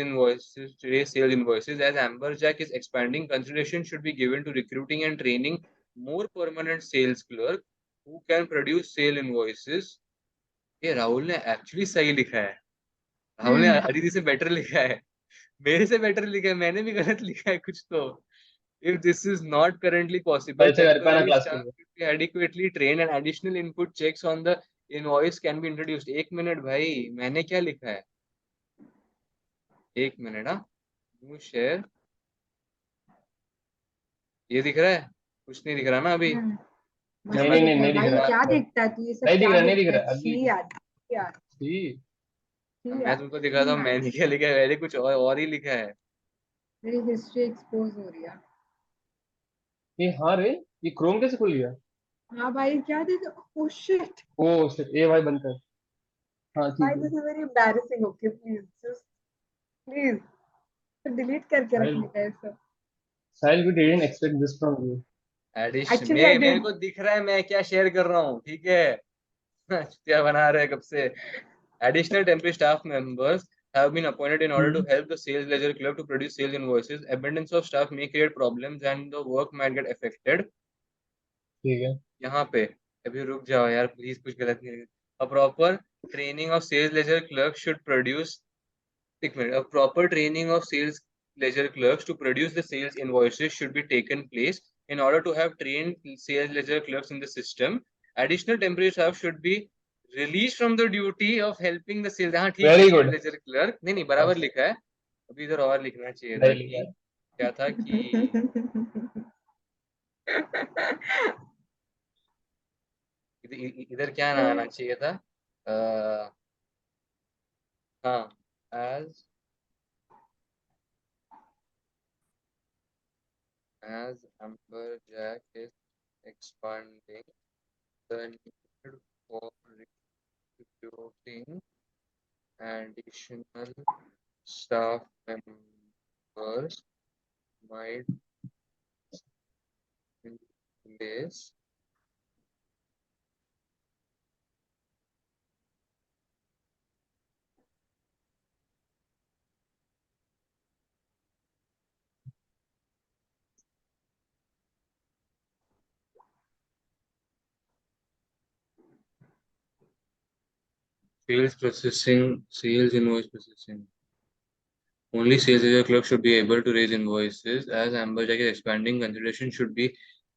[SPEAKER 1] sales invoices. As Amberjack is expanding, consideration should be given to recruiting and training more permanent sales clerk who can produce sale invoices. ये राहुल ने actually सही लिखा है। राहुल ने अदिति से better लिखा है, मेरे से बेटर लिखा है, मैंने भी गलत लिखा है कुछ तो। If this is not currently possible,
[SPEAKER 3] ऐसे कर पाना
[SPEAKER 1] temporary
[SPEAKER 3] क्लास के
[SPEAKER 1] staff
[SPEAKER 3] लिए।
[SPEAKER 1] should be adequately trained and additional input checks on the invoice can be introduced. एक मिनट भाई, मैंने क्या लिखा है? एक मिनट। हाँ, न्यू शेयर, ये दिख रहा है? कुछ नहीं दिख रहा ना अभी?
[SPEAKER 3] नहीं
[SPEAKER 2] मस्त
[SPEAKER 3] नहीं
[SPEAKER 2] दिख
[SPEAKER 3] नहीं
[SPEAKER 2] रहा है
[SPEAKER 3] नहीं दिख
[SPEAKER 2] भाई,
[SPEAKER 3] रहा,
[SPEAKER 2] क्या देखता है तू? ये सब
[SPEAKER 3] नहीं दिख
[SPEAKER 2] क्या
[SPEAKER 3] रहा, नहीं दिख
[SPEAKER 2] देखता है?
[SPEAKER 3] रहा अभी।
[SPEAKER 2] छी यार, यार,
[SPEAKER 3] ठीक।
[SPEAKER 2] छी
[SPEAKER 1] मैं
[SPEAKER 2] यार,
[SPEAKER 1] तुमको दिखा था,
[SPEAKER 2] छी यार।
[SPEAKER 1] मैंने क्या लिखा है? मैंने कुछ और ही लिखा है।
[SPEAKER 2] मेरी हिस्ट्री एक्सपोज हो रही है।
[SPEAKER 3] ये हाँ रे, ये क्रोम कैसे खुल गया?
[SPEAKER 2] हाँ भाई, क्या देख? ओह शिट
[SPEAKER 3] ओ shit, ए भाई बंद कर। हाँ ठीक
[SPEAKER 2] भाई,
[SPEAKER 3] है।
[SPEAKER 2] This is very embarrassing. Okay please, just please delete करके रख
[SPEAKER 3] साहिल,
[SPEAKER 2] लेते हैं सब।
[SPEAKER 3] Sahil we didn't expect this from you.
[SPEAKER 1] Edition
[SPEAKER 2] actually I
[SPEAKER 1] में मेरे
[SPEAKER 2] डिड।
[SPEAKER 1] को दिख रहा है, मैं क्या शेयर कर रहा हूँ, ठीक है? क्या बना रहे हैं कब से? Additional temporary staff members have been appointed in order to
[SPEAKER 3] hmm,
[SPEAKER 1] help the sales ledger clerk to produce sales invoices. Abundance of staff may create problems and the work might get affected.
[SPEAKER 3] ठीक है।
[SPEAKER 1] यहाँ पे अभी रुक जाओ यार please, कुछ गलत नहीं है। A proper training of sales ledger clerk should produce, एक minute, a proper training of sales ledger clerks to produce the sales invoices should be taken place. In order to have trained sales ledger clerks in the system, additional temporary staff should be released from the duty of helping the sales। हाँ ठीक है,
[SPEAKER 3] very
[SPEAKER 1] sales
[SPEAKER 3] good.
[SPEAKER 1] ledger clerk नहीं नहीं बराबर लिखा है। अभी इधर और लिखना चाहिए था
[SPEAKER 3] नहीं लिखा
[SPEAKER 1] कि
[SPEAKER 3] है।
[SPEAKER 1] क्या था कि इधर क्या ना आना चाहिए था। अ, हाँ, as Amberjack is expanding, the need for recruiting additional staff members might be placed. Sales processing, sales invoice processing. Only sales agent clerk should be able to raise invoices. As Amberjack is expanding, consideration should be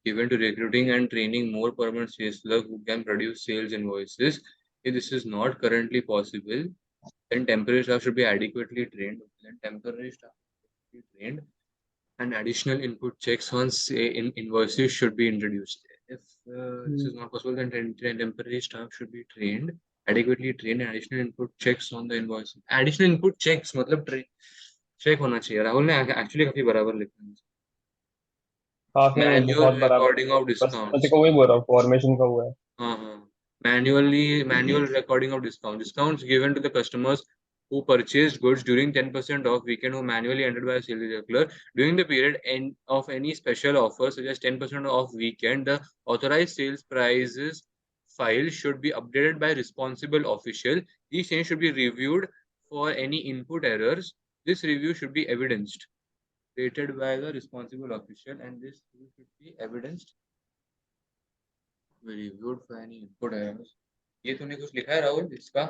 [SPEAKER 1] given to recruiting and training more permanent sales clerk who can produce sales invoices. If this is not currently possible, then temporary staff should be adequately trained. Then temporary staff should be trained and additional input checks on invoices should be introduced. If this is not possible, then temporary staff should be trained, adequately trained, and additional input checks on the invoice. Additional input checks मतलब check होना चाहिए। राहुल ने actually काफी बराबर लिखा है।
[SPEAKER 3] काफी नहीं,
[SPEAKER 1] मैन्युअल
[SPEAKER 3] बहुत बराबर
[SPEAKER 1] रिकॉर्डिंग
[SPEAKER 3] लिखा है।
[SPEAKER 1] ऑफ
[SPEAKER 3] बस मैं
[SPEAKER 1] डिस्काउंट्स।
[SPEAKER 3] तेको वही बोल रहा हूँ, फॉर्मेशन का हुआ है।
[SPEAKER 1] हाँ हाँ, manual recording of discounts given to the customers who purchased goods during 10% off weekend who manually entered by a sales regular during the period end of any special offer such as 10% off weekend. The authorized sales prices file should be updated by responsible official. These changes should be reviewed for any input errors. This review should be evidenced rated by the responsible official and this review should be evidenced reviewed for any input errors. ये तूने कुछ लिखा है राहुल इसका?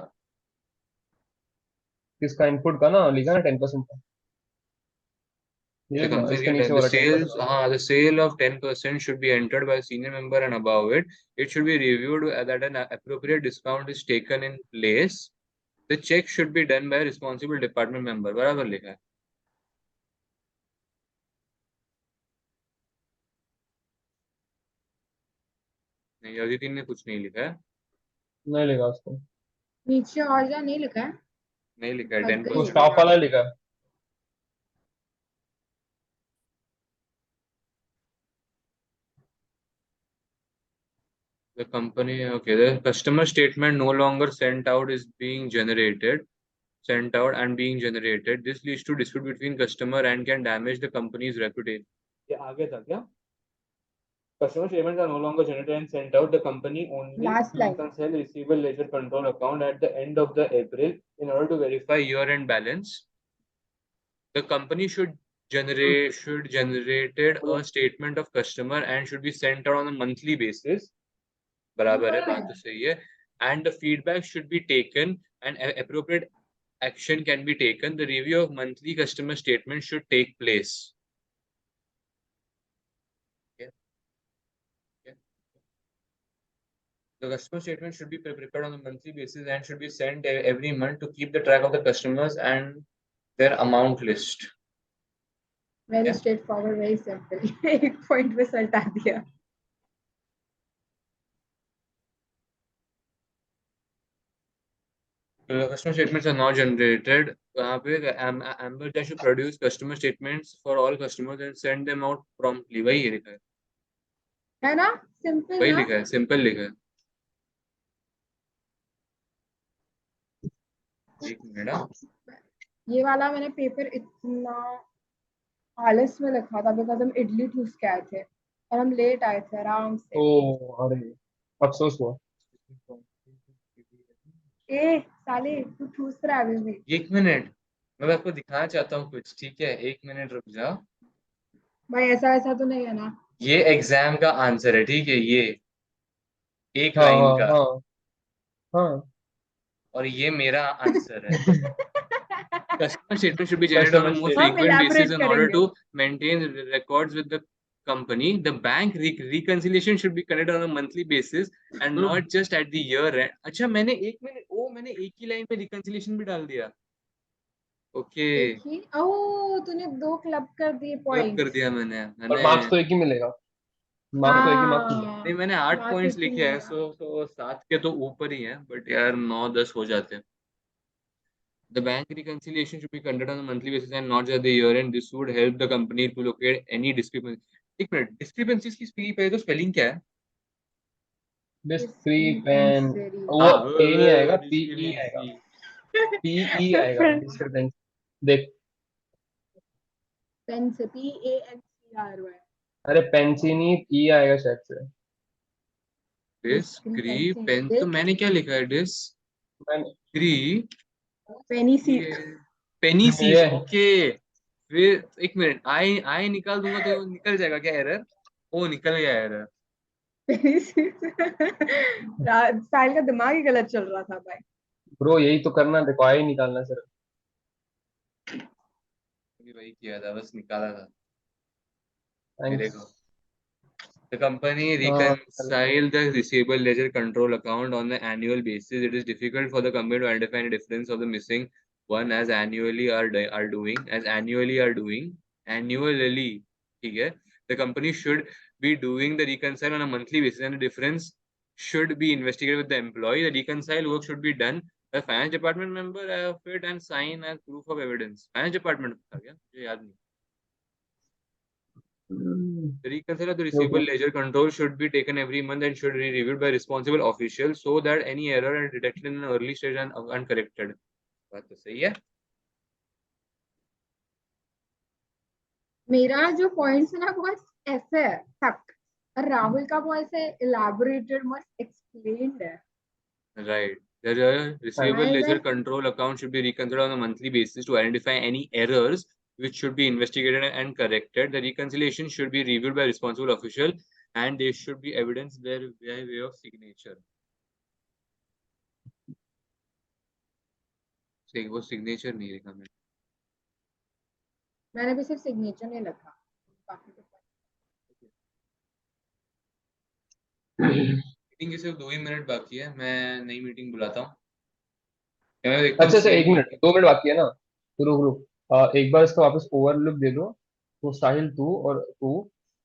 [SPEAKER 3] किसका input का ना लिखा ना 10% का, ये
[SPEAKER 1] The
[SPEAKER 3] ना इसके नीचे
[SPEAKER 1] company,
[SPEAKER 3] हो
[SPEAKER 1] the
[SPEAKER 3] रहा है
[SPEAKER 1] sales,
[SPEAKER 3] 10%।
[SPEAKER 1] the sale of 10% should be entered by a senior member and above it. It should be reviewed that an appropriate discount is taken in place. The check should be done by a responsible department member. बराबर लिखा है। नहीं, अदिति ने कुछ नहीं लिखा है।
[SPEAKER 3] नहीं लिखा उसको,
[SPEAKER 2] नीचे और जा नहीं लिखा है?
[SPEAKER 1] नहीं लिखा है
[SPEAKER 2] हद
[SPEAKER 1] टेन
[SPEAKER 3] वो
[SPEAKER 2] गई है
[SPEAKER 1] परसेंट
[SPEAKER 3] स्टाफ
[SPEAKER 2] भैया।
[SPEAKER 3] वाला लिखा है।
[SPEAKER 1] The company, okay, the customer statement no longer sent out is being generated, sent out and being generated. This leads to dispute between customer and can damage the company's reputation. ये आगे था क्या? Customer statements are no longer generated and sent out. The company only
[SPEAKER 2] Last line.
[SPEAKER 1] reconcile receivable ledger control account at the end of the April in order to verify year-end balance. The company should generated a statement of customer and should be sent out on a monthly basis. बराबर है, बात तो सही है. And the feedback should be taken and appropriate action can be taken. The review of monthly customer statement should take place. Okay. Okay. The customer statement should be prepared on a monthly basis and should be sent every month to keep the track of the customers and their amount list.
[SPEAKER 2] Very
[SPEAKER 1] Yeah.
[SPEAKER 2] straightforward, very simple. एक point पे सल्टा दिया.
[SPEAKER 1] Customer statements are now generated. वहाँ पे Amberjack should produce customer statements for all customers and send them out promptly. वही लिखा है.
[SPEAKER 2] है ना? Simple
[SPEAKER 1] वही
[SPEAKER 2] ना?
[SPEAKER 1] लिखा है, simple लिखा है. एक मिनट.
[SPEAKER 2] ये वाला मैंने पेपर इतना आलस में लिखा था बिकॉज हम इडली ठूस के आए थे और हम लेट आए थे आराम से.
[SPEAKER 3] अरे अफसोस हुआ.
[SPEAKER 2] ए साले तू ठूस रहा है अभी भी.
[SPEAKER 1] एक मिनट, मैं आपको दिखाना चाहता हूँ कुछ. ठीक है, एक मिनट रुक जाओ.
[SPEAKER 2] भाई ऐसा वैसा तो नहीं है ना?
[SPEAKER 1] ये एग्जाम का आंसर है. ठीक है, ये एक
[SPEAKER 3] हाँ
[SPEAKER 1] लाइन
[SPEAKER 3] हाँ
[SPEAKER 1] का
[SPEAKER 3] हाँ हाँ.
[SPEAKER 1] और ये मेरा आंसर है. Customer statement should be generated on a more
[SPEAKER 3] Customer
[SPEAKER 2] हम
[SPEAKER 1] frequent basis
[SPEAKER 2] elaborate
[SPEAKER 1] in order
[SPEAKER 2] करेंगे.
[SPEAKER 1] to maintain records with the company. The bank reconciliation should be conducted on a monthly basis and not just at the year end. अच्छा, मैंने एक ही line में reconciliation भी डाल दिया. Okay,
[SPEAKER 2] एक ही. ओह तूने दो क्लब कर दिए
[SPEAKER 1] क्लब
[SPEAKER 2] पॉइंट.
[SPEAKER 1] कर दिया मैंने.
[SPEAKER 3] और मार्क्स तो एक ही मिलेगा. मार्क्स तो एक ही मार्क्स मिलेगा.
[SPEAKER 1] नहीं, मैंने 8
[SPEAKER 2] मार्क्स
[SPEAKER 1] पॉइंट्स
[SPEAKER 2] एक ही
[SPEAKER 1] लिखे हैं.
[SPEAKER 2] मिलेगा.
[SPEAKER 1] सो 7 के तो ऊपर ही हैं, बट यार 9-10 हो जाते हैं. The bank reconciliation should be conducted on a monthly basis and not just at the year end. This would help the company to locate any discrepancy. एक मिनट, discrepancies की पहले तो स्पेलिंग क्या है?
[SPEAKER 3] डिस्क्रिपेंसी. वो
[SPEAKER 1] हाँ,
[SPEAKER 3] ए नहीं आएगा, पीई आएगा.
[SPEAKER 1] discrepancy.
[SPEAKER 3] पीई आएगा. डिस्क्रिपेंसी. देख.
[SPEAKER 2] पेन से PANCR.
[SPEAKER 3] अरे पेंसी नहीं, ई आएगा शायद से.
[SPEAKER 1] Discrepancy तो मैंने क्या लिखा है?
[SPEAKER 3] मैंने
[SPEAKER 2] पेनी सीक.
[SPEAKER 1] पेनी सीज.
[SPEAKER 3] ये
[SPEAKER 1] ओके, फिर एक मिनट, आई निकाल दूंगा तो निकल जाएगा क्या एरर? ओ, निकल गया एरर.
[SPEAKER 2] पेनी सीक. साहिल का दिमाग ही गलत चल रहा था भाई.
[SPEAKER 3] ब्रो यही तो करना. देखो आई निकालना सर.
[SPEAKER 1] वही किया था, बस निकाला था. ये
[SPEAKER 3] थैंक्स.
[SPEAKER 1] देखो. The company reconcile the receivable ledger control account on an annual basis. It is difficult for the company to identify the difference of the missing one as annually are doing. Annually. Okay. The company should be doing the reconcile on a monthly basis, and the difference should be investigated with the employee. The reconcile work should be done by finance department member of it and sign as proof of evidence. Finance department था क्या? मुझे याद नहीं. The reconcile of the receivable ledger control should be taken every month and should be reviewed by responsible officials so that any error are detected in an early stage and uncorrected. बात तो सही है.
[SPEAKER 2] मेरा जो points है ना वो बस ऐसे है तक. और राहुल का वो ऐसे elaborated मस्त explained है.
[SPEAKER 1] Right. The receivable ledger control account should be reconciled on a monthly basis to identify any errors which should be investigated and corrected. The reconciliation should be reviewed by responsible official and there should be evidence by way of signature. वो signature नहीं लिखा
[SPEAKER 2] मैंने भी सिर्फ signature नहीं लिखा. बाकी तो
[SPEAKER 1] मीटिंग के सिर्फ 2 ही मिनट बाकी है. मैं नई मीटिंग बुलाता हूँ.
[SPEAKER 3] अच्छा अच्छा 1 मिनट 2 मिनट बाकी है ना. तो रुक रुक. एक बार इसका वापस ओवरलुक दे दो. तो साहिल तू और तू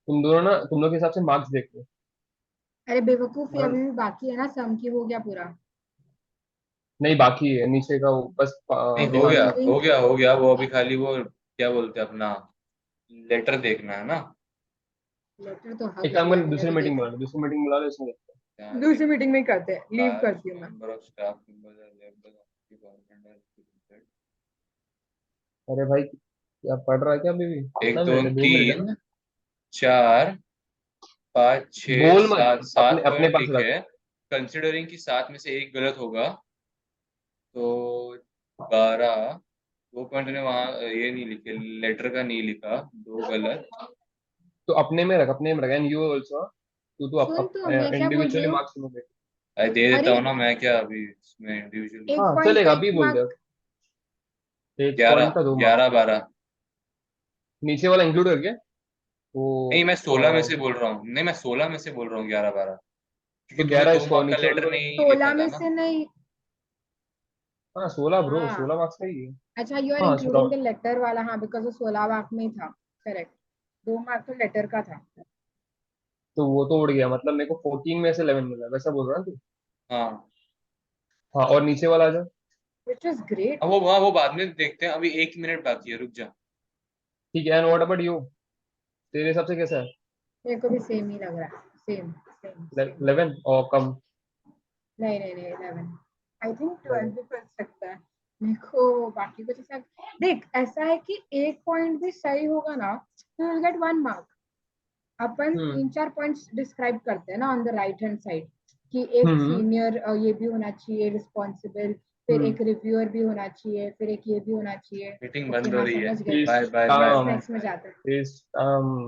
[SPEAKER 3] तुम दोनों ना तुम लोग के हिसाब से मार्क्स देख लो.
[SPEAKER 2] अरे बेवकूफ, अभी भी बाकी है ना. सम की हो गया पूरा.
[SPEAKER 3] नहीं बाकी है नीचे का वो बस.
[SPEAKER 1] नहीं, हो गया वो. अभी खाली वो क्या बोलते हैं अपना लेटर देखना है ना.
[SPEAKER 2] लेटर तो
[SPEAKER 3] एक काम कर दूसरी मीटिंग बुला लो. दूसरी मीटिंग बुला लो इसमें.
[SPEAKER 2] दूसरी मीटिंग में करते हैं, लीव करती हूँ मैं।
[SPEAKER 1] Number of staff members are left by the government are limited.
[SPEAKER 3] अरे भाई क्या पढ़ रहा है क्या अभी भी?
[SPEAKER 1] एक
[SPEAKER 3] कितना
[SPEAKER 1] दो
[SPEAKER 3] मिनट है? 2 मिनट है
[SPEAKER 1] तीन
[SPEAKER 3] ना?
[SPEAKER 1] 4 5 6
[SPEAKER 3] बोल मत,
[SPEAKER 1] 7 7
[SPEAKER 3] अपने
[SPEAKER 1] पॉइंट
[SPEAKER 3] पास
[SPEAKER 1] लिखे
[SPEAKER 3] रख।
[SPEAKER 1] हैं। कंसिडरिंग कि 7 में से एक गलत होगा तो 12। वो पॉइंट ने वहां ये नहीं लिखे, लेटर का नहीं लिखा, 2 गलत।
[SPEAKER 3] तो अपने में रख, अपने में रख, एंड यू आल्सो। तू
[SPEAKER 2] सुन तो मैं क्या बोल रही
[SPEAKER 3] इंडिविजुअली
[SPEAKER 2] हूँ,
[SPEAKER 3] मार्क्स लोगे।
[SPEAKER 1] अरे दे देता
[SPEAKER 2] अरे
[SPEAKER 1] हूँ ना मैं, क्या अभी इसमें इंडिविजुअली।
[SPEAKER 2] एक
[SPEAKER 3] हाँ
[SPEAKER 2] पॉइंट का
[SPEAKER 3] चलेगा,
[SPEAKER 2] एक
[SPEAKER 3] अभी बोल दे।
[SPEAKER 2] मार्क।
[SPEAKER 3] 1
[SPEAKER 1] 11
[SPEAKER 3] पॉइंट का 2 मार्क्स।
[SPEAKER 1] 11 12।
[SPEAKER 3] नीचे वाला इंक्लूड करके वो
[SPEAKER 1] नहीं मैं 16 में से बोल रहा हूँ, नहीं मैं 16 में से बोल रहा हूँ, 11 12,
[SPEAKER 3] तो
[SPEAKER 1] क्योंकि तूने
[SPEAKER 3] 11
[SPEAKER 1] 2
[SPEAKER 3] इसको
[SPEAKER 1] मार्क का
[SPEAKER 3] नीचे वाले
[SPEAKER 1] लेटर
[SPEAKER 3] को।
[SPEAKER 1] नहीं लिखा
[SPEAKER 2] 16
[SPEAKER 1] था
[SPEAKER 2] में
[SPEAKER 1] ना।
[SPEAKER 2] से नहीं।
[SPEAKER 3] हाँ 16 ब्रो,
[SPEAKER 2] हाँ
[SPEAKER 3] 16 मार्क्स का ही है।
[SPEAKER 2] अच्छा, यू आर
[SPEAKER 3] हाँ
[SPEAKER 2] इंक्लूडिंग
[SPEAKER 3] 16।
[SPEAKER 2] द लेटर वाला, हाँ बिकॉज वो 16 मार्क में ही था। करेक्ट, 2 मार्क तो लेटर का था।
[SPEAKER 3] तो वो तो उड़ गया, मतलब मेरे को 14 में से 11 मिला, वैसा बोल रहा है तू?
[SPEAKER 1] हाँ
[SPEAKER 3] हाँ और नीचे वाला आ जा।
[SPEAKER 2] Which is great.
[SPEAKER 1] अब वो वहाँ वो बाद में देखते हैं, अभी 1 मिनट बाकी है, रुक जा।
[SPEAKER 3] ठीक है, एंड व्हाट अबाउट यू? तेरे हिसाब से कैसा है?
[SPEAKER 2] मेरे को भी सेम ही लग रहा है, सेम सेम सेम।
[SPEAKER 3] 11 और कम?
[SPEAKER 2] नहीं नहीं नहीं, 11। I think 12
[SPEAKER 3] 11।
[SPEAKER 2] भी कर सकता है। मेरे को बाकी कुछ ऐसा, देख ऐसा है कि एक पॉइंट भी सही होगा ना तो will get 1 mark. Upon
[SPEAKER 3] hmm
[SPEAKER 2] 3-4 points describe करते हैं ना on the right hand side, कि एक
[SPEAKER 3] हम्म
[SPEAKER 2] सीनियर ये भी होना चाहिए रिस्पॉन्सिबल, फिर
[SPEAKER 3] हम्म।
[SPEAKER 2] एक रिव्यूअर भी होना चाहिए, फिर एक ये भी होना चाहिए।
[SPEAKER 1] मीटिंग
[SPEAKER 2] ओके
[SPEAKER 1] बंद हो
[SPEAKER 2] मैं
[SPEAKER 1] रही है।
[SPEAKER 2] समझ गई।
[SPEAKER 3] इस
[SPEAKER 1] बाय बाय बाय।
[SPEAKER 2] नेक्स्ट
[SPEAKER 3] काम
[SPEAKER 2] नेक्स्ट में जाते हैं।
[SPEAKER 3] इस काम